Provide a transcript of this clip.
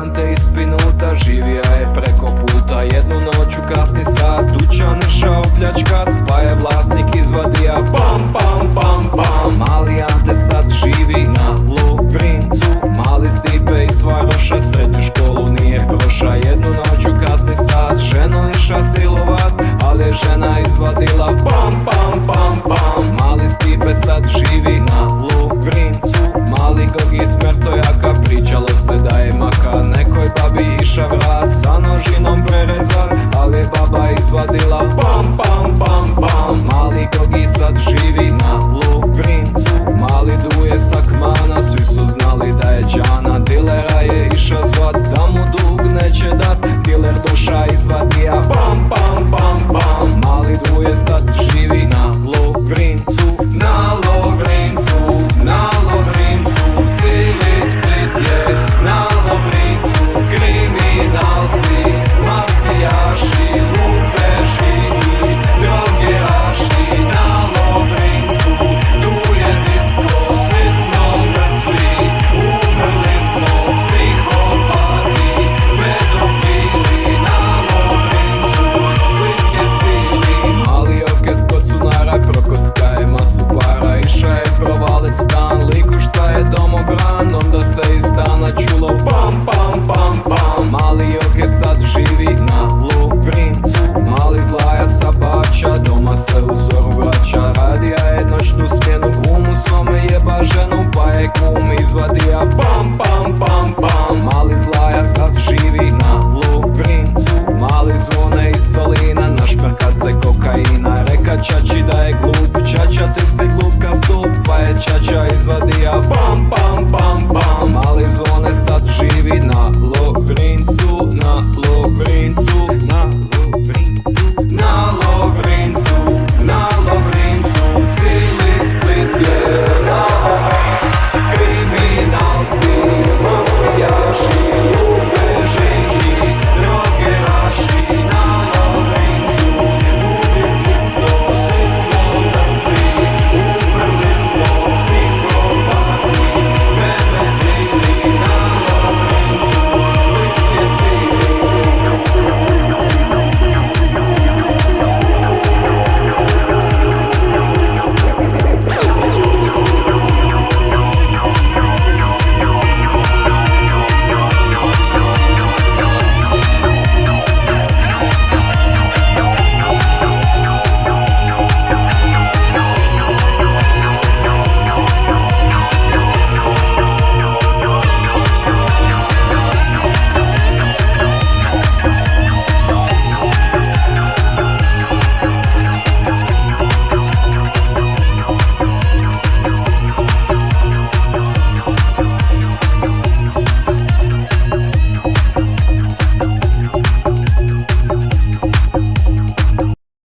Ante ispinuta, živija je preko puta. Jednu noć u kasni sat dućan išao pljačkat, pa je vlasnik izvadija pam pam pam pam. Mali Ante sad živi na Lovrincu, mali Stipe iz Varoša srednju školu nije proša. Jednu noć u kasni sat ženu iša silovat, ali je žena izvadila pam pam pam pam. Mali Stipe sad živi na Lovrincu, mali Gogi smrtojaka, pričalo se da je maka. Nekoj babi iša vrat sa nožinom prerezat, ali je baba izvadila pam pam pam pam. Mali Gogi sad živi na Lovrincu, mali Duje sa Kmana, svi su znali da je džana. Dilera je iša zvat, da mu dug neće dat, diler doša izvadija pam pam pam pam. Mali Duje sad živi na Lovrincu, na Lovrincu, na Lovrincu. Cijeli Split je na Lovrincu, kriminalci, mafijaši, lupeži i drogeraši. Na Lovrincu, tu je disko, svi smo mrtvi, umrli smo, psihopati, pedofili. Na Lovrincu, Split je cijeli. Mali orkest kod sunara, prokocka je masu para. Iša je provalit stan, liku šta je domobran, onda se iz stana čulo pam pam pam pam. Mali Joke sad živi na Lovrincu, mali Zlaja sa Bača, doma se u zoru vraća. Radija je noćnu smjenu, kumu svome jeba ženu, pa je kum izvadija pam